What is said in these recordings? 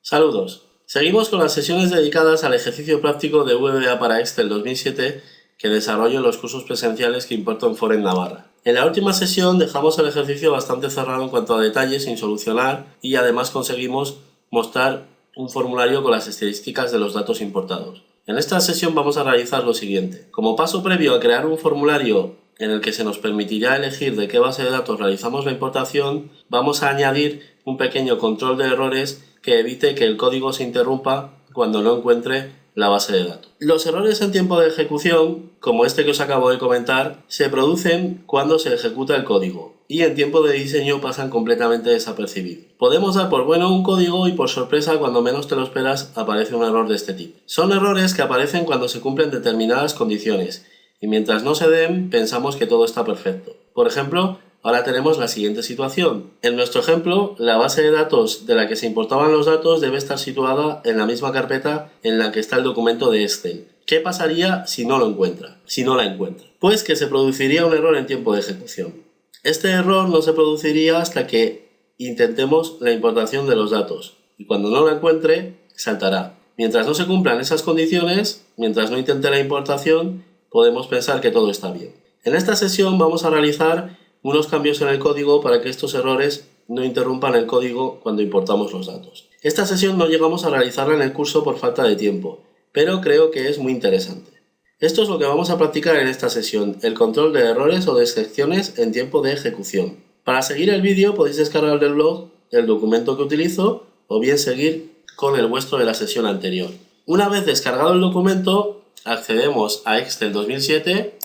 Saludos. Seguimos con las sesiones dedicadas al ejercicio práctico de VBA para Excel 2007 que desarrollo en los cursos presenciales que imparto en Fora en Navarra. En la última sesión dejamos el ejercicio bastante cerrado en cuanto a detalles sin solucionar y además conseguimos mostrar un formulario con las estadísticas de los datos importados. En esta sesión vamos a realizar lo siguiente. Como paso previo a crear un formulario en el que se nos permitirá elegir de qué base de datos realizamos la importación, vamos a añadir un pequeño control de errores que evite que el código se interrumpa cuando no encuentre la base de datos. Los errores en tiempo de ejecución, como este que os acabo de comentar, se producen cuando se ejecuta el código y en tiempo de diseño pasan completamente desapercibidos. Podemos dar por bueno un código y por sorpresa, cuando menos te lo esperas, aparece un error de este tipo. Son errores que aparecen cuando se cumplen determinadas condiciones y mientras no se den, pensamos que todo está perfecto. Por ejemplo, ahora tenemos la siguiente situación. En nuestro ejemplo, la base de datos de la que se importaban los datos debe estar situada en la misma carpeta en la que está el documento de Excel. ¿Qué pasaría si no la encuentra? Pues que se produciría un error en tiempo de ejecución. Este error no se produciría hasta que intentemos la importación de los datos y cuando no la encuentre, saltará. Mientras no se cumplan esas condiciones, mientras no intente la importación, podemos pensar que todo está bien. En esta sesión vamos a realizar unos cambios en el código para que estos errores no interrumpan el código cuando importamos los datos. Esta sesión no llegamos a realizarla en el curso por falta de tiempo, pero creo que es muy interesante. Esto es lo que vamos a practicar en esta sesión, el control de errores o de excepciones en tiempo de ejecución. Para seguir el vídeo podéis descargar del blog el documento que utilizo o bien seguir con el vuestro de la sesión anterior. Una vez descargado el documento, accedemos a Excel 2007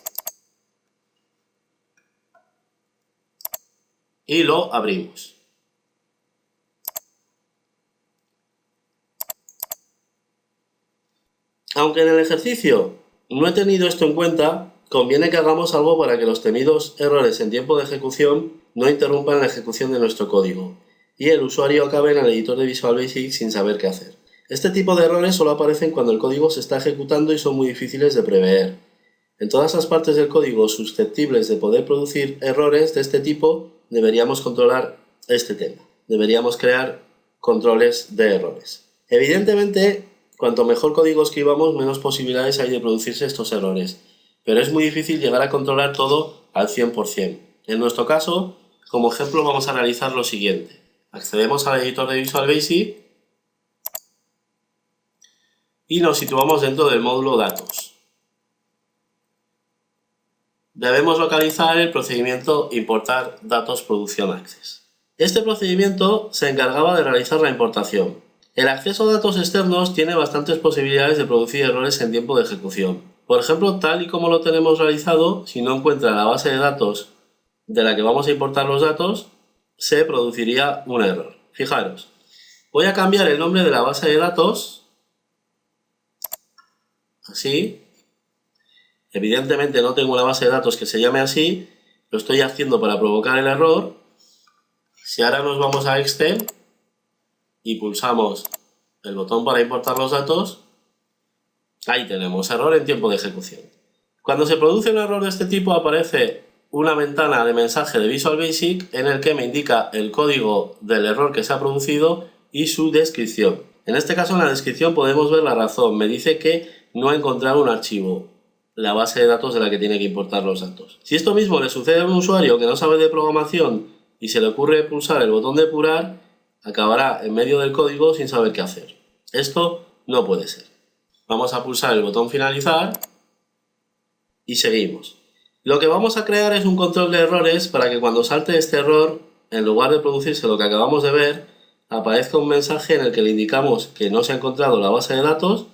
y lo abrimos. Aunque en el ejercicio no he tenido esto en cuenta, conviene que hagamos algo para que los temidos errores en tiempo de ejecución no interrumpan la ejecución de nuestro código y el usuario acabe en el editor de Visual Basic sin saber qué hacer. Este tipo de errores solo aparecen cuando el código se está ejecutando y son muy difíciles de prever. En todas las partes del código susceptibles de poder producir errores de este tipo, deberíamos controlar este tema. Deberíamos crear controles de errores. Evidentemente, cuanto mejor código escribamos, menos posibilidades hay de producirse estos errores. Pero es muy difícil llegar a controlar todo al 100%. En nuestro caso, como ejemplo, vamos a realizar lo siguiente. Accedemos al editor de Visual Basic y nos situamos dentro del módulo Datos. Debemos localizar el procedimiento Importar Datos Production Access. Este procedimiento se encargaba de realizar la importación. El acceso a datos externos tiene bastantes posibilidades de producir errores en tiempo de ejecución. Por ejemplo, tal y como lo tenemos realizado, si no encuentra la base de datos de la que vamos a importar los datos, se produciría un error. Fijaros, voy a cambiar el nombre de la base de datos, así. Evidentemente no tengo una base de datos que se llame así, lo estoy haciendo para provocar el error. Si ahora nos vamos a Excel y pulsamos el botón para importar los datos, ahí tenemos error en tiempo de ejecución. Cuando se produce un error de este tipo aparece una ventana de mensaje de Visual Basic en el que me indica el código del error que se ha producido y su descripción. En este caso, en la descripción podemos ver la razón. Me dice que no ha encontrado un archivo, la base de datos de la que tiene que importar los datos. Si esto mismo le sucede a un usuario que no sabe de programación y se le ocurre pulsar el botón depurar, acabará en medio del código sin saber qué hacer. Esto no puede ser. Vamos a pulsar el botón finalizar y seguimos. Lo que vamos a crear es un control de errores para que cuando salte este error, en lugar de producirse lo que acabamos de ver, aparezca un mensaje en el que le indicamos que no se ha encontrado la base de datos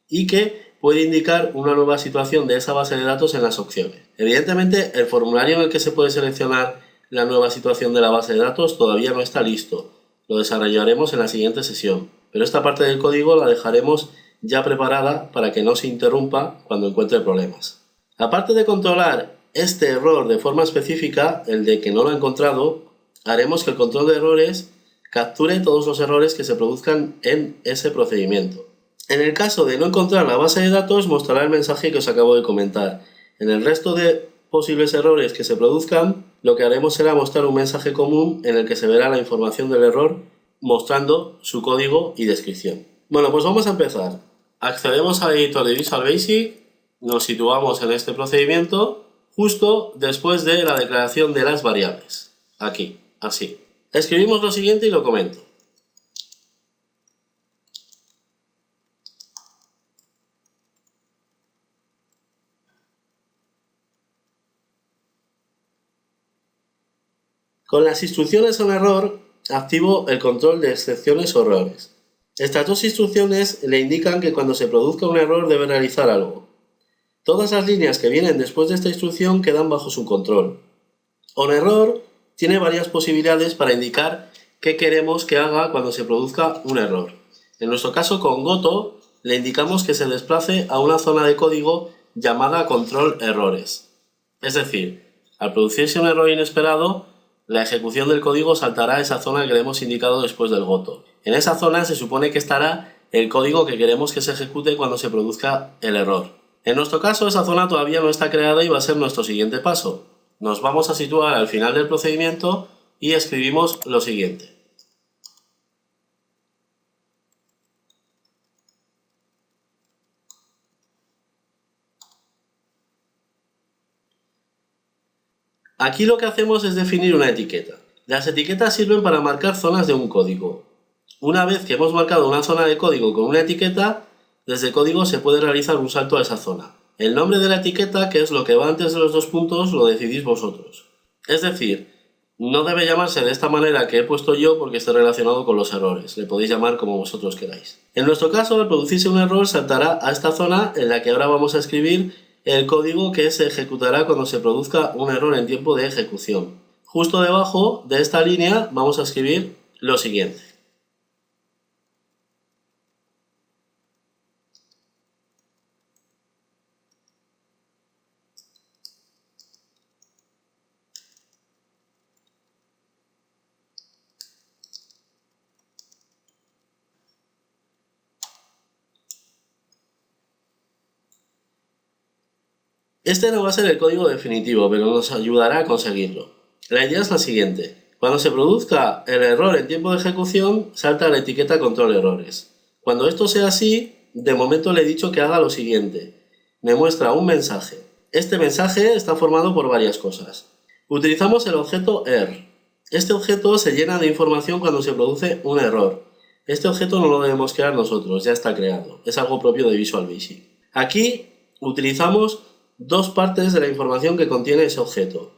y que puede indicar una nueva situación de esa base de datos en las opciones. Evidentemente, el formulario en el que se puede seleccionar la nueva situación de la base de datos todavía no está listo. Lo desarrollaremos en la siguiente sesión, pero esta parte del código la dejaremos ya preparada para que no se interrumpa cuando encuentre problemas. Aparte de controlar este error de forma específica, el de que no lo ha encontrado, haremos que el control de errores capture todos los errores que se produzcan en ese procedimiento. En el caso de no encontrar la base de datos, mostrará el mensaje que os acabo de comentar. En el resto de posibles errores que se produzcan, lo que haremos será mostrar un mensaje común en el que se verá la información del error mostrando su código y descripción. Bueno, pues vamos a empezar. Accedemos al editor de Visual Basic, nos situamos en este procedimiento justo después de la declaración de las variables. Aquí, así. Escribimos lo siguiente y lo comento. Con las instrucciones a un error, activo el control de excepciones o errores. Estas dos instrucciones le indican que cuando se produzca un error debe realizar algo. Todas las líneas que vienen después de esta instrucción quedan bajo su control. OnError tiene varias posibilidades para indicar qué queremos que haga cuando se produzca un error. En nuestro caso con Goto le indicamos que se desplace a una zona de código llamada control errores. Es decir, al producirse un error inesperado, la ejecución del código saltará a esa zona que le hemos indicado después del Goto. En esa zona se supone que estará el código que queremos que se ejecute cuando se produzca el error. En nuestro caso, esa zona todavía no está creada y va a ser nuestro siguiente paso. Nos vamos a situar al final del procedimiento y escribimos lo siguiente. Aquí lo que hacemos es definir una etiqueta. Las etiquetas sirven para marcar zonas de un código. Una vez que hemos marcado una zona de código con una etiqueta, desde el código se puede realizar un salto a esa zona. El nombre de la etiqueta, que es lo que va antes de los dos puntos, lo decidís vosotros. Es decir, no debe llamarse de esta manera que he puesto yo porque esté relacionado con los errores. Le podéis llamar como vosotros queráis. En nuestro caso, al producirse un error, saltará a esta zona en la que ahora vamos a escribir el código que se ejecutará cuando se produzca un error en tiempo de ejecución. Justo debajo de esta línea vamos a escribir lo siguiente. Este no va a ser el código definitivo, pero nos ayudará a conseguirlo. La idea es la siguiente. Cuando se produzca el error en tiempo de ejecución, salta la etiqueta control errores. Cuando esto sea así, de momento le he dicho que haga lo siguiente. Me muestra un mensaje. Este mensaje está formado por varias cosas. Utilizamos el objeto ER. Este objeto se llena de información cuando se produce un error. Este objeto no lo debemos crear nosotros, ya está creado. Es algo propio de Visual Basic. Aquí utilizamos dos partes de la información que contiene ese objeto.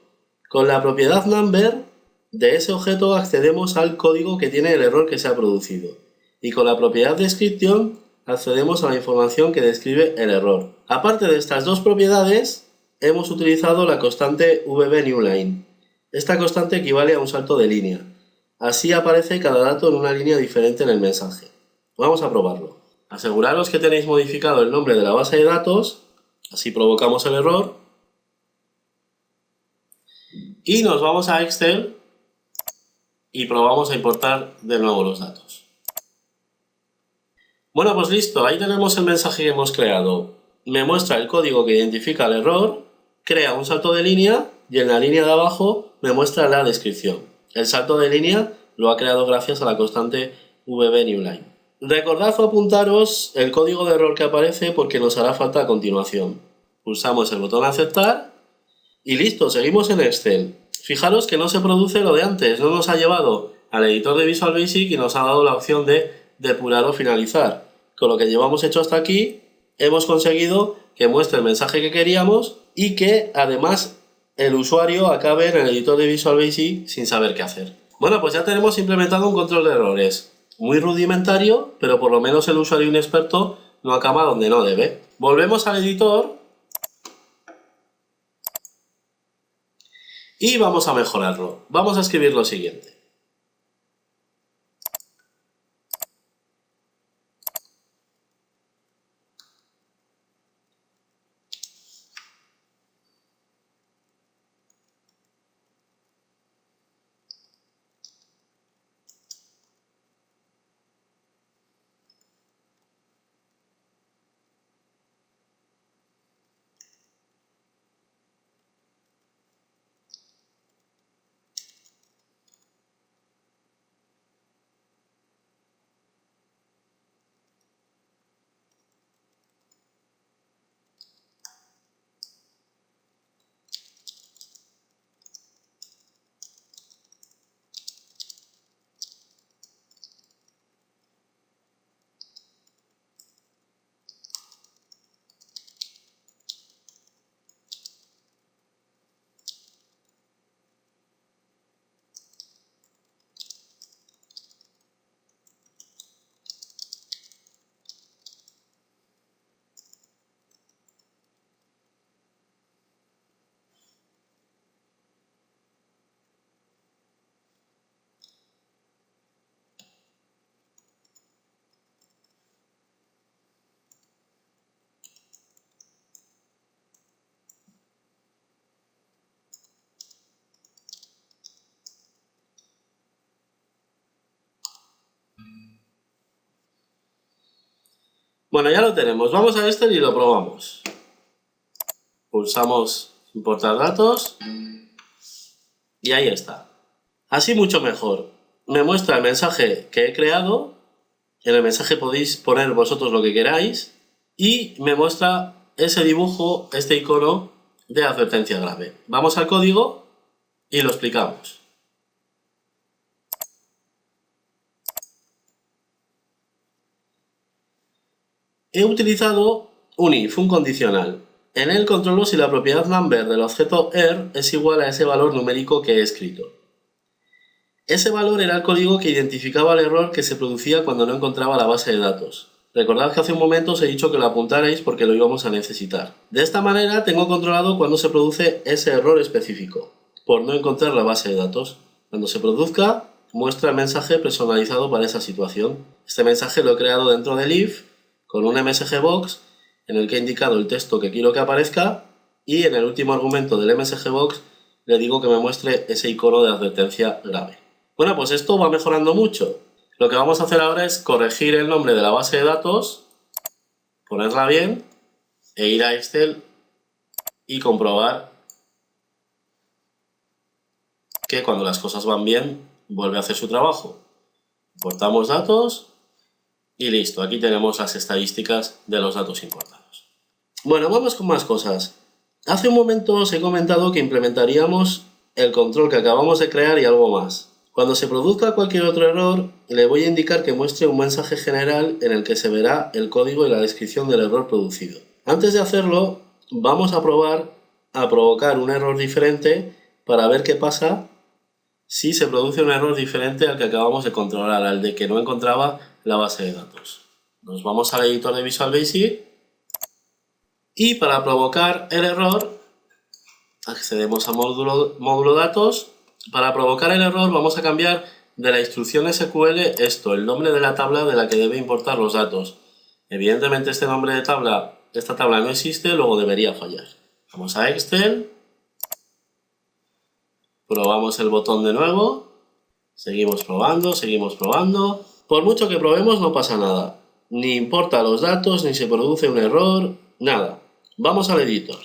Con la propiedad number de ese objeto accedemos al código que tiene el error que se ha producido. Y con la propiedad description accedemos a la información que describe el error. Aparte de estas dos propiedades, hemos utilizado la constante vbNewLine. Esta constante equivale a un salto de línea. Así aparece cada dato en una línea diferente en el mensaje. Vamos a probarlo. Aseguraros que tenéis modificado el nombre de la base de datos. Así provocamos el error. Y nos vamos a Excel y probamos a importar de nuevo los datos. Bueno, pues listo, ahí tenemos el mensaje que hemos creado. Me muestra el código que identifica el error, crea un salto de línea y en la línea de abajo me muestra la descripción. El salto de línea lo ha creado gracias a la constante vbNewLine. Recordad o apuntaros el código de error que aparece porque nos hará falta a continuación. Pulsamos el botón aceptar y listo, seguimos en Excel. Fijaros que no se produce lo de antes, no nos ha llevado al editor de Visual Basic y nos ha dado la opción de depurar o finalizar. Con lo que llevamos hecho hasta aquí, hemos conseguido que muestre el mensaje que queríamos y que además el usuario acabe en el editor de Visual Basic sin saber qué hacer. Bueno, pues ya tenemos implementado un control de errores. Muy rudimentario, pero por lo menos el usuario inexperto no acaba donde no debe. Volvemos al editor y vamos a mejorarlo. Vamos a escribir lo siguiente. Bueno, ya lo tenemos. Vamos a Excel y lo probamos. Pulsamos importar datos y ahí está. Así mucho mejor. Me muestra el mensaje que he creado. En el mensaje podéis poner vosotros lo que queráis y me muestra ese dibujo, este icono de advertencia grave. Vamos al código y lo explicamos. He utilizado un if, un condicional. En él controlo si la propiedad number del objeto er es igual a ese valor numérico que he escrito. Ese valor era el código que identificaba el error que se producía cuando no encontraba la base de datos. Recordad que hace un momento os he dicho que lo apuntarais porque lo íbamos a necesitar. De esta manera tengo controlado cuando se produce ese error específico, por no encontrar la base de datos. Cuando se produzca, muestra el mensaje personalizado para esa situación. Este mensaje lo he creado dentro del if, con un msgbox en el que he indicado el texto que quiero que aparezca y en el último argumento del msgbox le digo que me muestre ese icono de advertencia grave. Bueno, pues esto va mejorando mucho. Lo que vamos a hacer ahora es corregir el nombre de la base de datos, ponerla bien e ir a Excel y comprobar que cuando las cosas van bien vuelve a hacer su trabajo. Importamos datos y listo, aquí tenemos las estadísticas de los datos importados. Bueno, vamos con más cosas. Hace un momento os he comentado que implementaríamos el control que acabamos de crear y algo más. Cuando se produzca cualquier otro error, le voy a indicar que muestre un mensaje general en el que se verá el código y la descripción del error producido. Antes de hacerlo, vamos a probar a provocar un error diferente para ver qué pasa si se produce un error diferente al que acabamos de controlar, al de que no encontraba la base de datos. Nos vamos al editor de Visual Basic y para provocar el error accedemos a módulo datos. Para provocar el error vamos a cambiar de la instrucción SQL el nombre de la tabla de la que debe importar los datos. Evidentemente esta tabla no existe, luego debería fallar. Vamos a Excel, probamos el botón de nuevo, seguimos probando. Por mucho que probemos no pasa nada. Ni importa los datos, ni se produce un error, nada. Vamos al editor.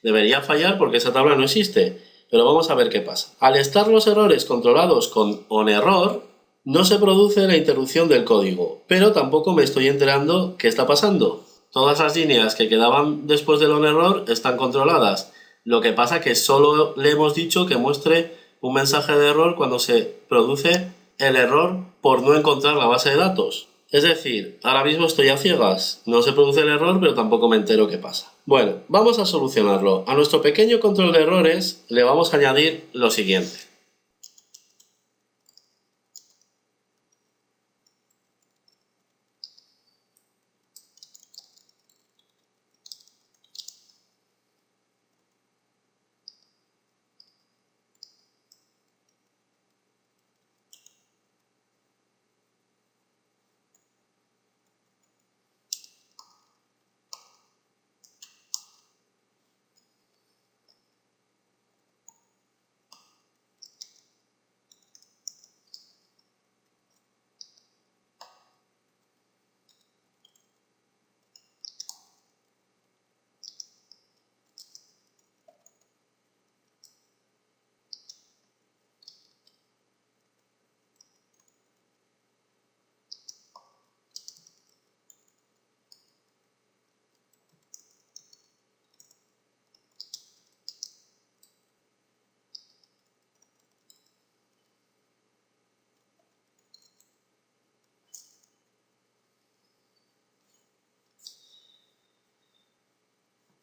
Debería fallar porque esa tabla no existe, pero vamos a ver qué pasa. Al estar los errores controlados con onError, no se produce la interrupción del código, pero tampoco me estoy enterando qué está pasando. Todas las líneas que quedaban después del onError están controladas. Lo que pasa es que solo le hemos dicho que muestre un mensaje de error cuando se produce el error por no encontrar la base de datos. Es decir, ahora mismo estoy a ciegas, no se produce el error, pero tampoco me entero qué pasa. Bueno, vamos a solucionarlo. A nuestro pequeño control de errores le vamos a añadir lo siguiente.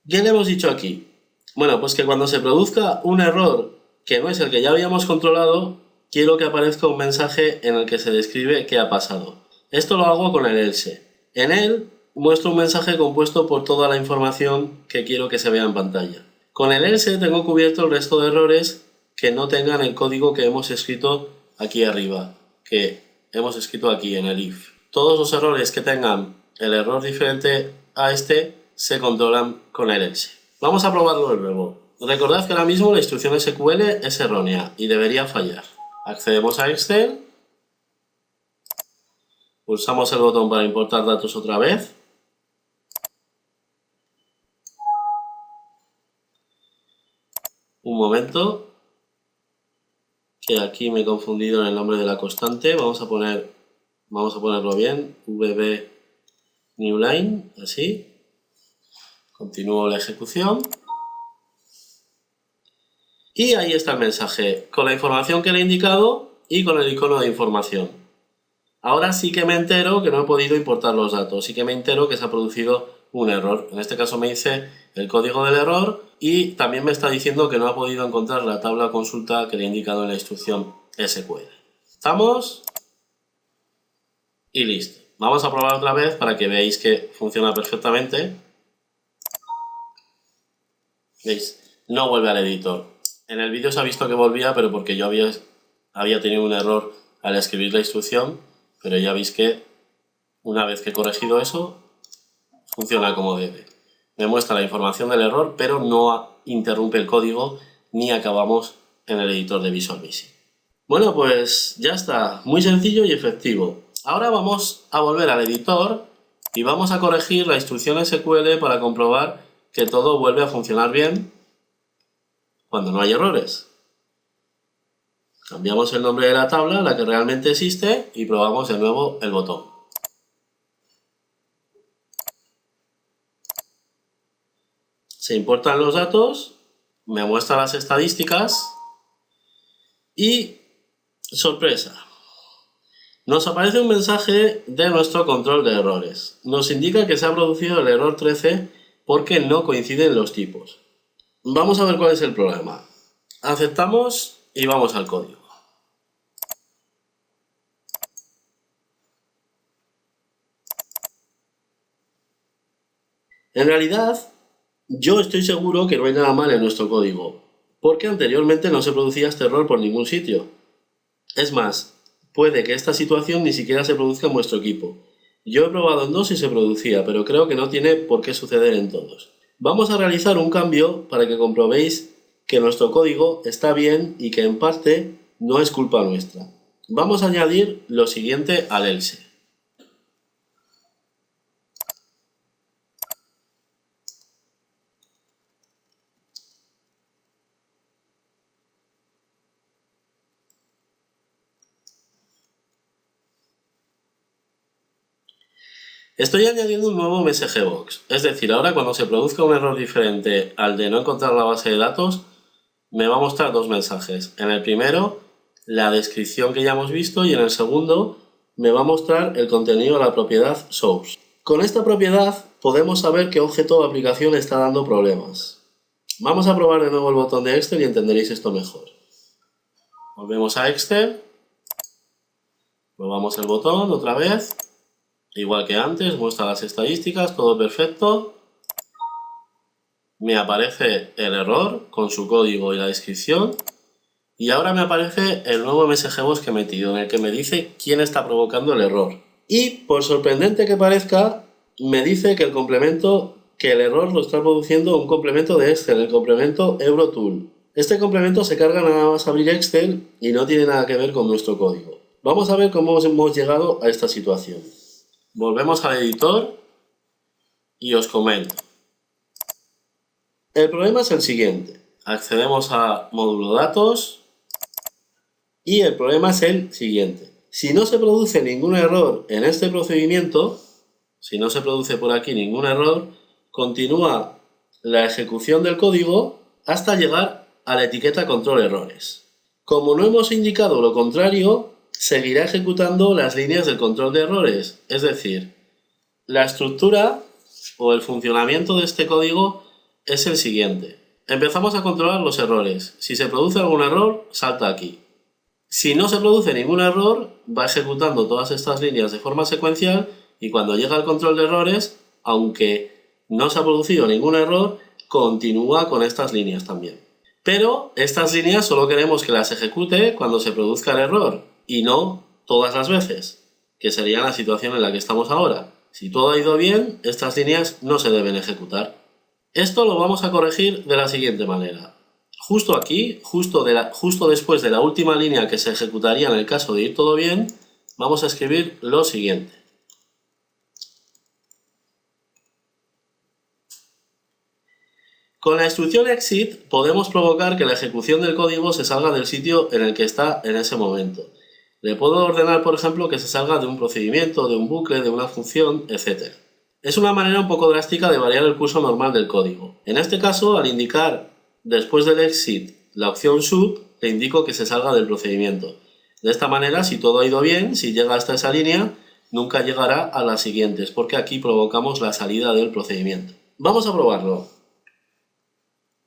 ¿Qué le hemos dicho aquí? Bueno, pues que cuando se produzca un error que no es el que ya habíamos controlado, quiero que aparezca un mensaje en el que se describe qué ha pasado. Esto lo hago con el else. En él muestro un mensaje compuesto por toda la información que quiero que se vea en pantalla. Con el else tengo cubierto el resto de errores que no tengan el código que hemos escrito aquí arriba, que hemos escrito aquí en el if. Todos los errores que tengan el error diferente a este se controlan con el else. Vamos a probarlo de nuevo. Recordad que ahora mismo la instrucción SQL es errónea y debería fallar. Accedemos a Excel Pulsamos el botón para importar datos otra vez. Un momento, que aquí me he confundido en el nombre de la constante. Vamos a ponerlo bien, VB newline, así. Continúo la ejecución. Y ahí está el mensaje, con la información que le he indicado y con el icono de información. Ahora sí que me entero que no he podido importar los datos, sí que me entero que se ha producido un error. En este caso me dice el código del error y también me está diciendo que no ha podido encontrar la tabla consulta que le he indicado en la instrucción SQL. ¿Estamos? Y listo. Vamos a probar otra vez para que veáis que funciona perfectamente. ¿Veis? No vuelve al editor. En el vídeo se ha visto que volvía, pero porque yo había tenido un error al escribir la instrucción, pero ya veis que una vez que he corregido eso, funciona como debe. Me muestra la información del error, pero no interrumpe el código ni acabamos en el editor de Visual Basic. Bueno, pues ya está, muy sencillo y efectivo. Ahora vamos a volver al editor y vamos a corregir la instrucción SQL para comprobar que todo vuelve a funcionar bien cuando no hay errores. Cambiamos el nombre de la tabla, la que realmente existe, y probamos de nuevo el botón. Se importan los datos, me muestra las estadísticas y ¡sorpresa! Nos aparece un mensaje de nuestro control de errores. Nos indica que se ha producido el error 13 porque no coinciden los tipos. Vamos a ver cuál es el problema. Aceptamos y vamos al código. En realidad, yo estoy seguro que no hay nada mal en nuestro código, porque anteriormente no se producía este error por ningún sitio. Es más, puede que esta situación ni siquiera se produzca en vuestro equipo. Yo he probado en dos y se producía, pero creo que no tiene por qué suceder en todos. Vamos a realizar un cambio para que comprobéis que nuestro código está bien y que en parte no es culpa nuestra. Vamos a añadir lo siguiente al else. Estoy añadiendo un nuevo MSGBox, es decir, ahora cuando se produzca un error diferente al de no encontrar la base de datos, me va a mostrar dos mensajes. En el primero, la descripción que ya hemos visto, y en el segundo, me va a mostrar el contenido de la propiedad source. Con esta propiedad podemos saber qué objeto o aplicación está dando problemas. Vamos a probar de nuevo el botón de Excel y entenderéis esto mejor. Volvemos a Excel, probamos el botón otra vez. Igual que antes, muestra las estadísticas, todo perfecto. Me aparece el error con su código y la descripción. Y ahora me aparece el nuevo MSGBox que he metido, en el que me dice quién está provocando el error. Y, por sorprendente que parezca, me dice que el error lo está produciendo un complemento de Excel, el complemento EuroTool. Este complemento se carga nada más abrir Excel y no tiene nada que ver con nuestro código. Vamos a ver cómo hemos llegado a esta situación. Volvemos al editor y os comento. El problema es el siguiente. Accedemos a módulo datos y el problema es el siguiente. Si no se produce ningún error en este procedimiento, si no se produce por aquí ningún error, continúa la ejecución del código hasta llegar a la etiqueta control errores. Como no hemos indicado lo contrario, seguirá ejecutando las líneas del control de errores, es decir, la estructura o el funcionamiento de este código es el siguiente. Empezamos a controlar los errores. Si se produce algún error, salta aquí. Si no se produce ningún error, va ejecutando todas estas líneas de forma secuencial y cuando llega al control de errores, aunque no se ha producido ningún error, continúa con estas líneas también. Pero estas líneas solo queremos que las ejecute cuando se produzca el error y no todas las veces, que sería la situación en la que estamos ahora. Si todo ha ido bien, estas líneas no se deben ejecutar. Esto lo vamos a corregir de la siguiente manera. Justo aquí, justo después de la última línea que se ejecutaría en el caso de ir todo bien, vamos a escribir lo siguiente. Con la instrucción exit podemos provocar que la ejecución del código se salga del sitio en el que está en ese momento. Le puedo ordenar, por ejemplo, que se salga de un procedimiento, de un bucle, de una función, etc. Es una manera un poco drástica de variar el curso normal del código. En este caso, al indicar después del exit la opción sub, le indico que se salga del procedimiento. De esta manera, si todo ha ido bien, si llega hasta esa línea, nunca llegará a las siguientes, porque aquí provocamos la salida del procedimiento. Vamos a probarlo.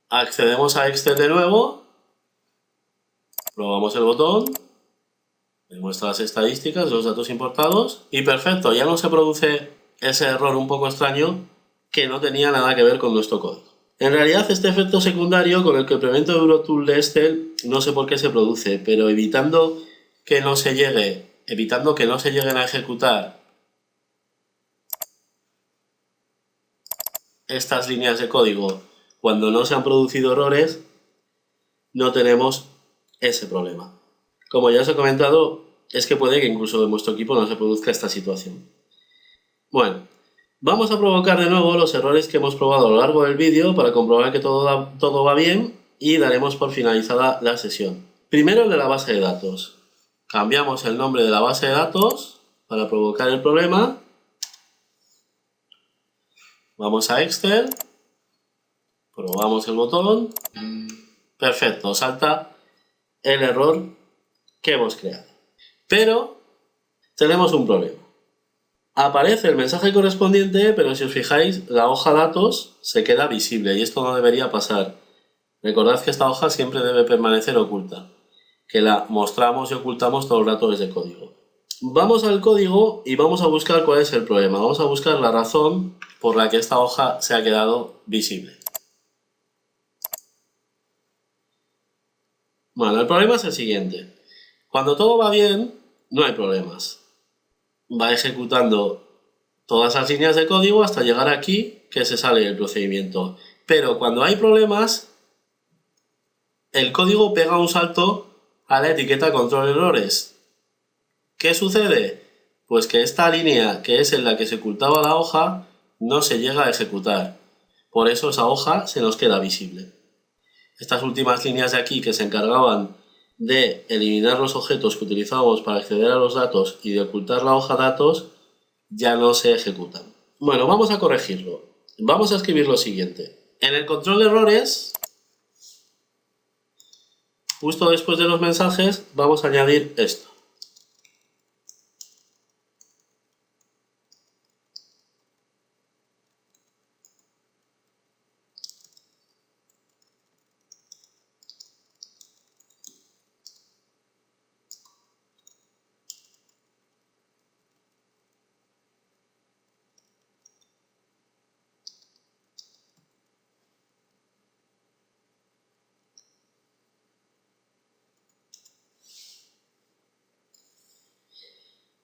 Accedemos a Excel de nuevo, probamos el botón, me muestra las estadísticas, los datos importados y perfecto, ya no se produce ese error un poco extraño que no tenía nada que ver con nuestro código. En realidad este efecto secundario con el que implemento Eurotool de Excel no sé por qué se produce, pero evitando que no se lleguen a ejecutar estas líneas de código cuando no se han producido errores, no tenemos ese problema. Como ya os he comentado, es que puede que incluso en vuestro equipo no se produzca esta situación. Bueno, vamos a provocar de nuevo los errores que hemos probado a lo largo del vídeo para comprobar que todo va bien y daremos por finalizada la sesión. Primero el de la base de datos. Cambiamos el nombre de la base de datos para provocar el problema. Vamos a Excel. Probamos el botón. Perfecto, salta el error que hemos creado. Pero tenemos un problema. Aparece el mensaje correspondiente, pero si os fijáis, la hoja datos se queda visible y esto no debería pasar. Recordad que esta hoja siempre debe permanecer oculta, que la mostramos y ocultamos todo el rato desde código. Vamos al código y vamos a buscar cuál es el problema. Vamos a buscar la razón por la que esta hoja se ha quedado visible. Bueno, el problema es el siguiente. Cuando todo va bien, no hay problemas. Va ejecutando todas las líneas de código hasta llegar aquí, que se sale el procedimiento. Pero cuando hay problemas, el código pega un salto a la etiqueta control errores. ¿Qué sucede? Pues que esta línea, que es en la que se ocultaba la hoja, no se llega a ejecutar. Por eso esa hoja se nos queda visible. Estas últimas líneas de aquí que se encargaban de eliminar los objetos que utilizábamos para acceder a los datos y de ocultar la hoja datos, ya no se ejecutan. Bueno, vamos a corregirlo. Vamos a escribir lo siguiente. En el control de errores, justo después de los mensajes, vamos a añadir esto.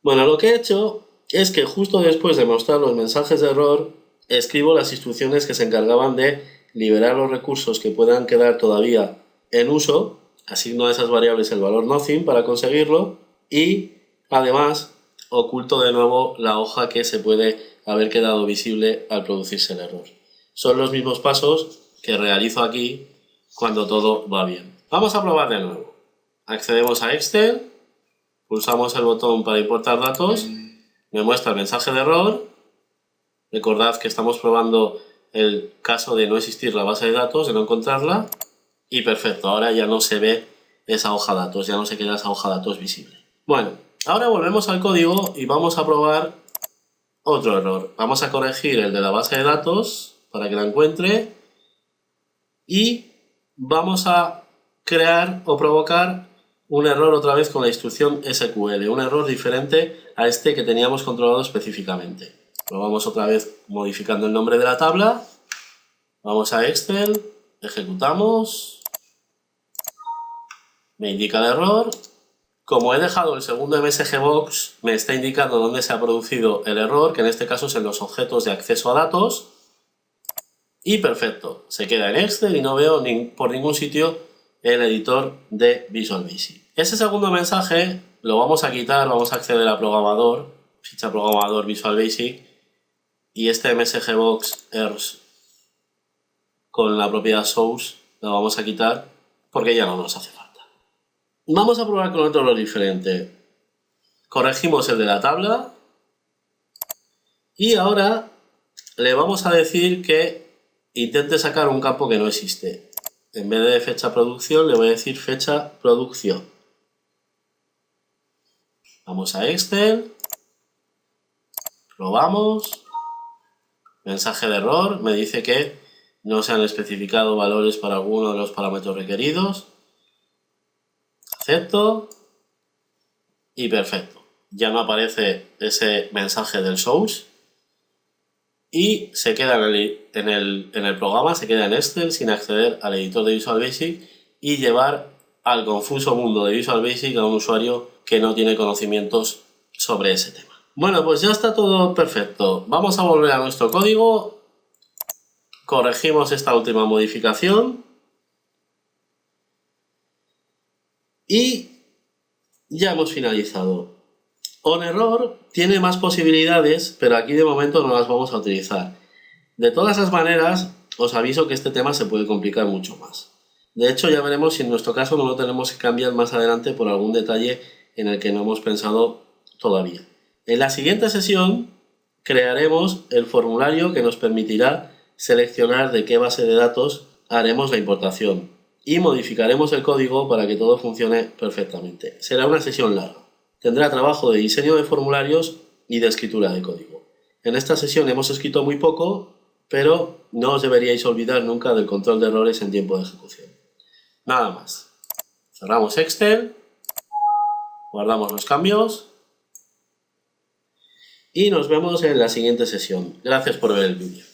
Bueno, lo que he hecho es que justo después de mostrar los mensajes de error, escribo las instrucciones que se encargaban de liberar los recursos que puedan quedar todavía en uso, asigno a esas variables el valor nothing para conseguirlo y además oculto de nuevo la hoja que se puede haber quedado visible al producirse el error. Son los mismos pasos que realizo aquí cuando todo va bien. Vamos a probar de nuevo. Accedemos a Excel. Pulsamos el botón para importar datos, me muestra el mensaje de error. Recordad que estamos probando el caso de no existir la base de datos, de no encontrarla. Y perfecto, ahora ya no se ve esa hoja datos, ya no se queda esa hoja datos visible. Bueno, ahora volvemos al código y vamos a probar otro error. Vamos a corregir el de la base de datos para que la encuentre. Y vamos a crear o provocar un error otra vez con la instrucción SQL, un error diferente a este que teníamos controlado específicamente. Probamos otra vez modificando el nombre de la tabla, vamos a Excel, ejecutamos, me indica el error. Como he dejado el segundo MSG Box, me está indicando dónde se ha producido el error, que en este caso es en los objetos de acceso a datos. Y perfecto, se queda en Excel y no veo por ningún sitio el editor de Visual Basic. Ese segundo mensaje lo vamos a quitar, vamos a acceder a programador, ficha programador Visual Basic y este MSG Box Errors con la propiedad source la vamos a quitar porque ya no nos hace falta. Vamos a probar con otro error diferente. Corregimos el de la tabla y ahora le vamos a decir que intente sacar un campo que no existe. En vez de fecha producción le voy a decir fecha producción. Vamos a Excel, probamos, mensaje de error, me dice que no se han especificado valores para alguno de los parámetros requeridos. Acepto y perfecto. Ya no aparece ese mensaje del source y se queda en el programa, se queda en Excel sin acceder al editor de Visual Basic y llevar al confuso mundo de Visual Basic a un usuario que no tiene conocimientos sobre ese tema. Bueno, pues ya está todo perfecto. Vamos a volver a nuestro código, corregimos esta última modificación y ya hemos finalizado. OnError tiene más posibilidades, pero aquí de momento no las vamos a utilizar. De todas las maneras, os aviso que este tema se puede complicar mucho más. De hecho, ya veremos si en nuestro caso no lo tenemos que cambiar más adelante por algún detalle en el que no hemos pensado todavía. En la siguiente sesión crearemos el formulario que nos permitirá seleccionar de qué base de datos haremos la importación y modificaremos el código para que todo funcione perfectamente. Será una sesión larga. Tendrá trabajo de diseño de formularios y de escritura de código. En esta sesión hemos escrito muy poco, pero no os deberíais olvidar nunca del control de errores en tiempo de ejecución. Nada más. Cerramos Excel, guardamos los cambios y nos vemos en la siguiente sesión. Gracias por ver el vídeo.